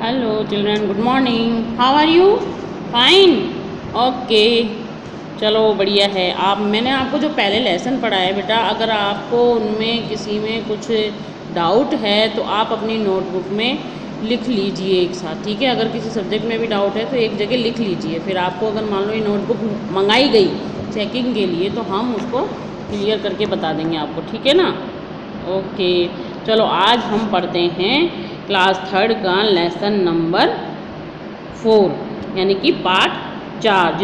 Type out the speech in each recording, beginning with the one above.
Hello children, good morning. How are you? Fine. Okay, चलो बढ़िया है। मैंने आपको जो पहले लेसन पढ़ा है बेटा, अगर आपको उनमें किसी में कुछ डाउट है तो आप अपनी नोटबुक में लिख लीजिए एक साथ, ठीक है। अगर किसी सब्जेक्ट में भी डाउट है तो एक जगह लिख लीजिए। फिर आपको अगर मान लो ये नोटबुक मंगाई गई चेकिंग के लिए तो हम उसको क्लियर करके बता देंगे आपको, ठीक है ना। ओके, चलो आज हम पढ़ते हैं क्लास थर्ड का लेसन नंबर 4 यानी कि पार्ट 4,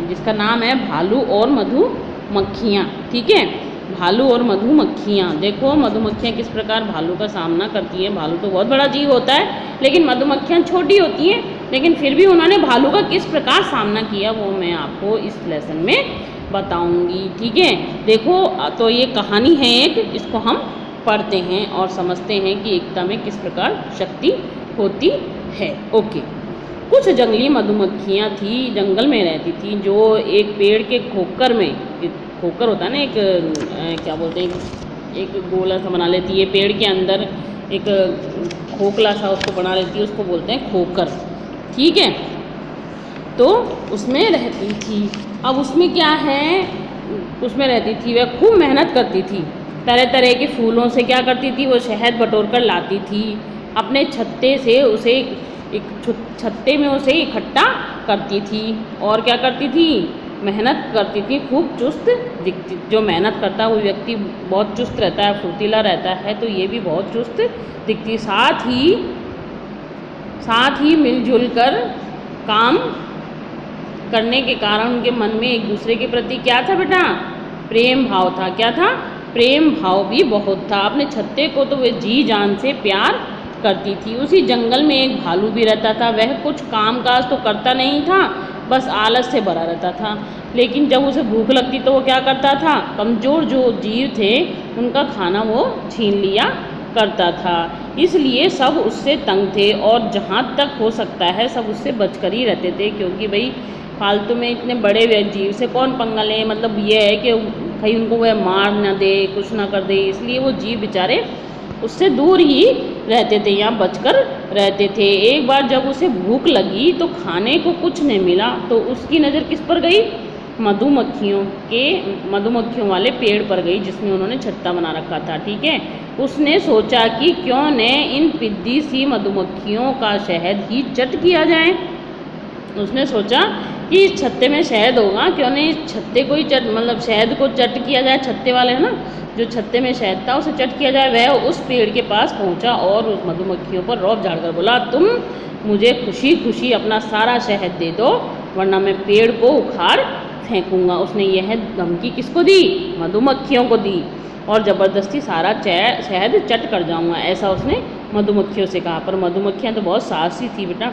जिसका नाम है भालू और मधुमक्खियाँ, ठीक है। भालू और मधुमक्खियाँ। देखो मधुमक्खियाँ किस प्रकार भालू का सामना करती हैं। भालू तो बहुत बड़ा जीव होता है, लेकिन मधुमक्खियाँ छोटी होती हैं, लेकिन फिर भी उन्होंने भालू का किस प्रकार सामना किया वो मैं आपको इस लेसन में बताऊंगी, ठीक है। देखो तो ये कहानी है एक, इसको हम पढ़ते हैं और समझते हैं कि एकता में किस प्रकार शक्ति होती है। ओके, कुछ जंगली मधुमक्खियाँ थी, जंगल में रहती थी, जो एक पेड़ के खोकर में, खोकर होता है ना एक क्या बोलते हैं, एक गोला सा बना लेती है पेड़ के अंदर, एक खोखला सा उसको बना लेती है, उसको बोलते हैं खोकर, ठीक है। तो उसमें रहती थी। अब उसमें क्या है, उसमें रहती थी, वह खूब मेहनत करती थी। तरह तरह के फूलों से क्या करती थी, वो शहद बटोर कर लाती थी। अपने छत्ते में उसे इकट्ठा करती थी। और क्या करती थी, मेहनत करती थी, खूब चुस्त दिखती। जो मेहनत करता है वो व्यक्ति बहुत चुस्त रहता है, फुर्तीला रहता है, तो ये भी बहुत चुस्त दिखती। साथ ही मिलजुल कर काम करने के कारण उनके मन में एक दूसरे के प्रति क्या था बेटा, प्रेम भाव था। क्या था, प्रेम भाव भी बहुत था। अपने छत्ते को तो वे जी जान से प्यार करती थी। उसी जंगल में एक भालू भी रहता था। वह कुछ काम काज तो करता नहीं था, बस आलस से भरा रहता था। लेकिन जब उसे भूख लगती तो वो क्या करता था, कमज़ोर जो जीव थे उनका खाना वो छीन लिया करता था। इसलिए सब उससे तंग थे और जहाँ तक हो सकता है सब उससे बचकर ही रहते थे, क्योंकि भाई फालतू में इतने बड़े जीव से कौन पंगा ले। मतलब ये है कि कहीं उनको वह मार ना दे, कुछ ना कर दे, इसलिए वो जीव बेचारे उससे दूर ही रहते थे, यहाँ बचकर रहते थे। एक बार जब उसे भूख लगी तो खाने को कुछ नहीं मिला, तो उसकी नज़र किस पर गई, मधुमक्खियों वाले पेड़ पर गई, जिसमें उन्होंने छत्ता बना रखा था, ठीक है। उसने सोचा कि क्यों न इन पिद्दी सी मधुमक्खियों का शहद ही चट किया जाए। उसने सोचा कि इस छत्ते में शहद होगा, क्यों नहीं इस छत्ते को ही मतलब शहद को चट किया जाए। छत्ते वाले है ना, जो छत्ते में शहद था उसे चट किया जाए। वह उस पेड़ के पास पहुंचा और उस मधुमक्खियों पर रौब झाड़कर बोला, तुम मुझे खुशी खुशी अपना सारा शहद दे दो, वरना मैं पेड़ को उखाड़ फेंकूंगा। उसने यह धमकी किसको दी, मधुमक्खियों को दी, और ज़बरदस्ती सारा शहद चट कर जाऊंगा, ऐसा उसने मधुमक्खियों से कहा। पर मधुमक्खियाँ तो बहुत साहसी थी बेटा,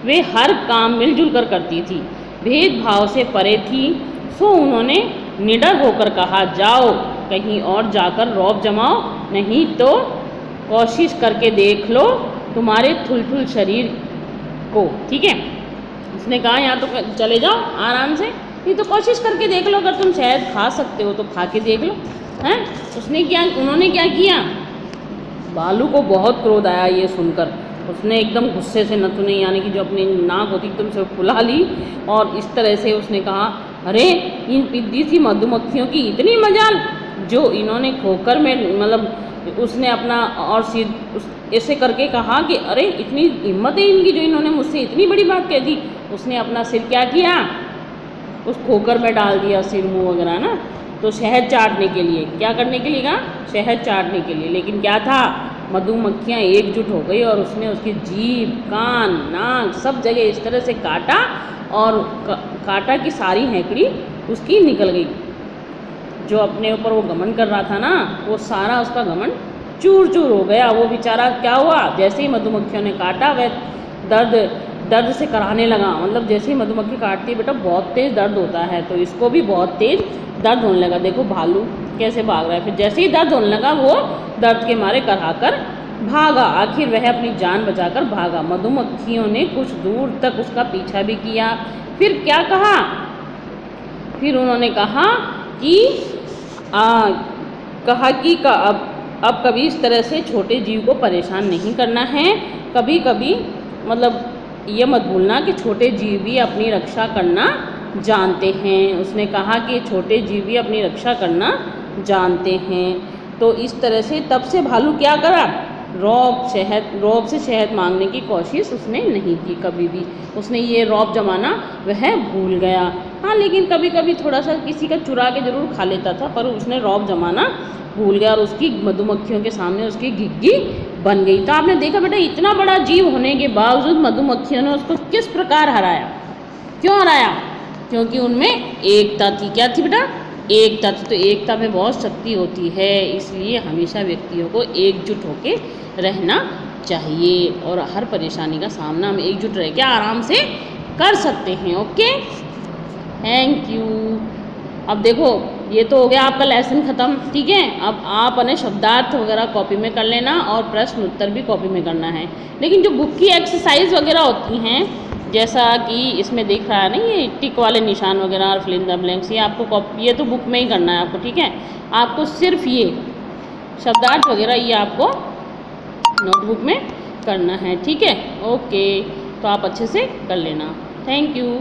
वे हर काम मिलजुल कर करती थी, भेदभाव से परे थी। सो उन्होंने निडर होकर कहा, जाओ कहीं और जाकर रौब जमाओ, नहीं तो कोशिश करके देख लो तुम्हारे थुलथुल शरीर को, ठीक है। उसने कहा यहाँ तो चले जाओ आराम से, नहीं तो कोशिश करके देख लो, अगर तुम शहद खा सकते हो तो खा के देख लो, हैं। उन्होंने क्या किया, भालू को बहुत क्रोध आया ये सुनकर। उसने एकदम गुस्से से नथुने यानी कि जो अपनी नाक होती एकदम से फुला ली, और इस तरह से उसने कहा, अरे इन पिद्दी सी मधुमक्खियों की इतनी मजाल, जो इन्होंने खोकर में मतलब उसने अपना और सिर ऐसे करके कहा कि अरे इतनी हिम्मत है इनकी, जो इन्होंने मुझसे इतनी बड़ी बात कह दी। उसने अपना सिर क्या किया, उस खोकर में डाल दिया, सिर मुँह वगैरह ना, तो शहद चाटने के लिए, क्या करने के लिए कहा, शहद चाटने के लिए। लेकिन क्या था, मधुमक्खियाँ एकजुट हो गई और उसने उसकी जीभ, कान, नाक सब जगह इस तरह से काटा, और काटा कि सारी हेकड़ी उसकी निकल गई। जो अपने ऊपर वो घमंड कर रहा था ना, वो सारा उसका घमंड चूर चूर हो गया। वो बेचारा क्या हुआ, जैसे ही मधुमक्खियों ने काटा वह दर्द से कराने लगा। मतलब जैसे ही मधुमक्खी काटती है बेटा बहुत तेज़ दर्द होता है, तो इसको भी बहुत तेज़ दर्द होने लगा। देखो भालू कैसे भाग रहा है, फिर जैसे ही दर्द होने लगा वो दर्द के मारे कराकर भागा। आखिर वह अपनी जान बचाकर भागा। मधुमक्खियों ने कुछ दूर तक उसका पीछा भी किया। फिर क्या कहा, फिर उन्होंने कहा कि अब कभी इस तरह से छोटे जीव को परेशान नहीं करना है। कभी कभी मतलब ये मत भूलना कि छोटे जीव भी अपनी रक्षा करना जानते हैं। उसने कहा कि छोटे जीव भी अपनी रक्षा करना जानते हैं। तो इस तरह से तब से भालू क्या करा, रौब से शहद मांगने की कोशिश उसने नहीं की कभी भी। उसने ये रौब जमाना वह भूल गया। हाँ, लेकिन कभी कभी थोड़ा सा किसी का चुरा के ज़रूर खा लेता था, पर उसने रौब जमाना भूल गया और उसकी मधुमक्खियों के सामने उसकी घिघी बन गई। तो आपने देखा बेटा, इतना बड़ा जीव होने के बावजूद मधुमक्खियों ने उसको किस प्रकार हराया। क्यों हराया? क्योंकि उनमें एकता थी। क्या थी बेटा? एकता थी। तो एकता में बहुत शक्ति होती है, इसलिए हमेशा व्यक्तियों को एकजुट होकर रहना चाहिए और हर परेशानी का सामना हम एकजुट रह के आराम से कर सकते हैं। Okay, thank you. अब देखो, ये तो हो गया आपका लेसन ख़त्म, ठीक है। अब आप अपने शब्दार्थ वगैरह कॉपी में कर लेना और प्रश्न उत्तर भी कॉपी में करना है। लेकिन जो बुक की एक्सरसाइज वगैरह होती हैं, जैसा कि इसमें दिख रहा है ना, ये टिक वाले निशान वगैरह और फिल इन द ब्लैंक्स, ये आपको ये तो बुक में ही करना है आपको, ठीक है। आपको सिर्फ ये शब्दार्थ वगैरह ये आपको नोटबुक में करना है, ठीक है। ओके, तो आप अच्छे से कर लेना। Thank you.